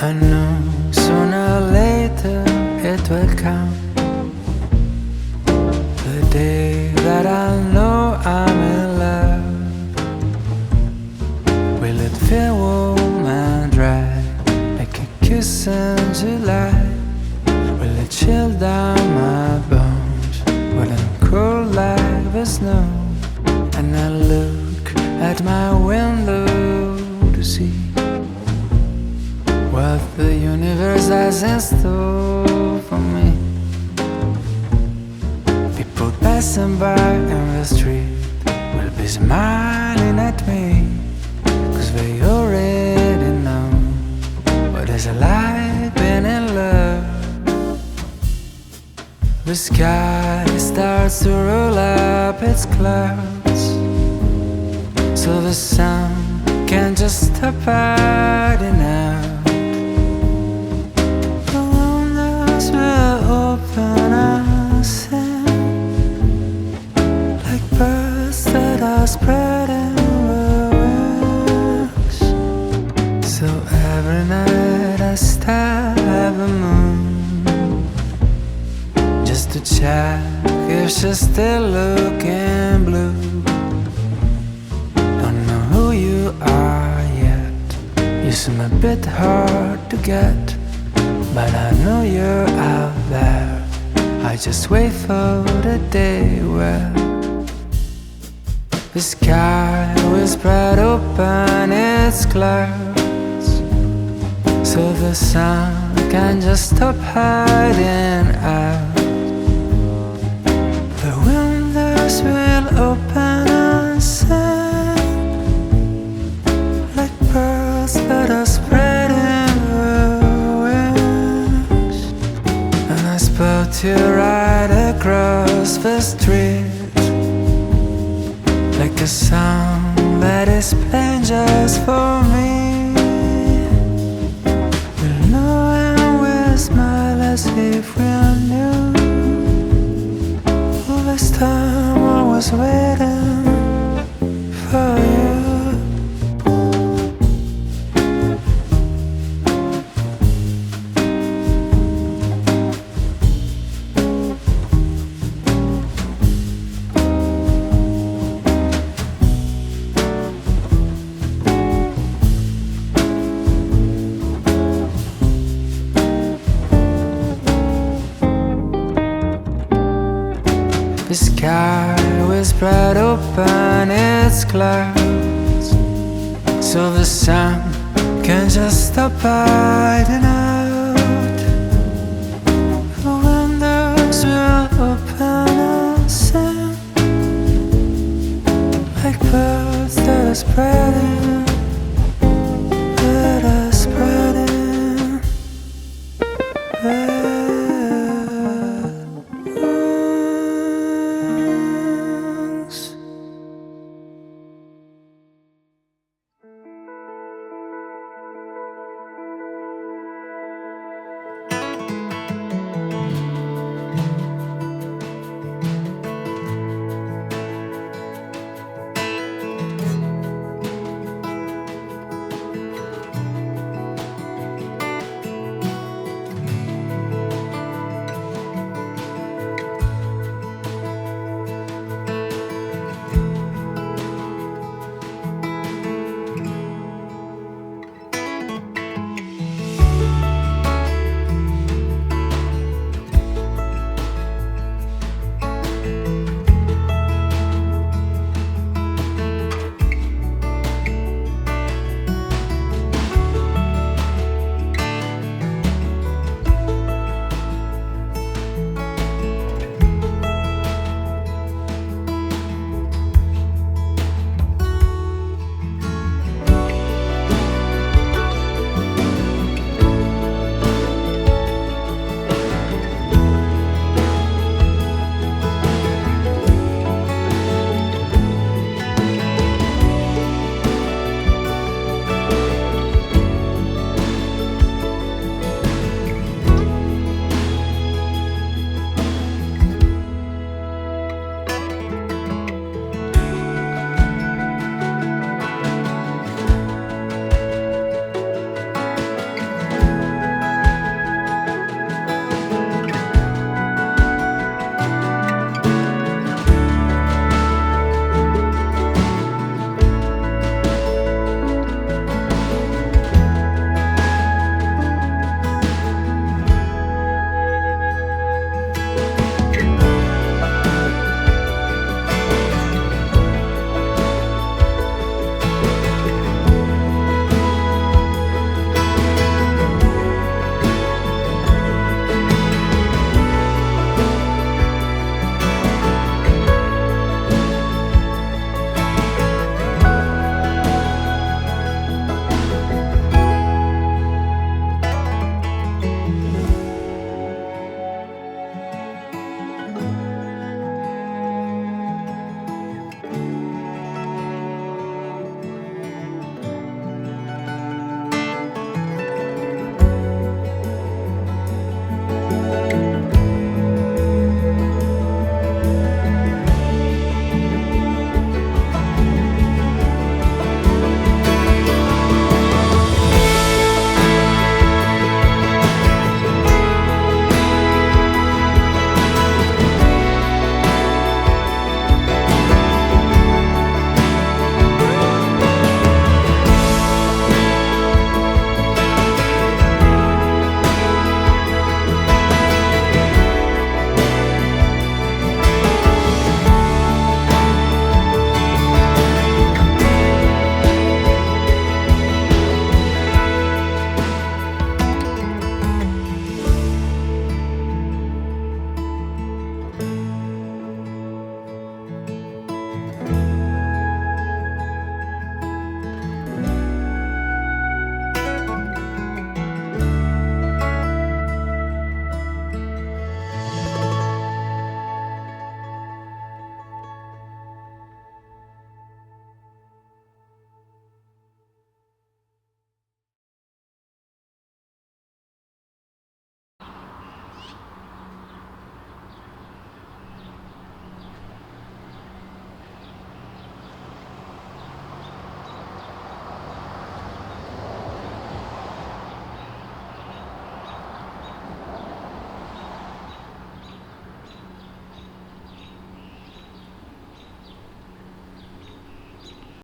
I know sooner or later it will come, the day that I know I'm in love. Will it feel warm and dry like a kiss in July? Will it chill down my bones? Will it cool like the snow? And I look at my window to see what the universe has in store for me. People passing by in the street will be smiling at me, 'cause they already know what it's like being in love. The sky starts to roll up its clouds, so the sun can't just stop hiding out. The windows will open and sing like birds that are spreading their wings. So every night I stare at the moon just to check if she's still looking blue. Don't know who you are yet, you seem a bit hard to get, but I know you're out there. I just wait for the day where the sky will spread open its clouds, so the sun can just stop hiding out. The windows will open and sing like birds that are spreading their wings. And I spot you right across the street, like a song that is playing just for me. We'll know and we'll smile as if we knew. All this time I was waiting for you. The sky will spread open its clouds, so the sun can just stop hiding out. The windows will open and sing like birds that are spreading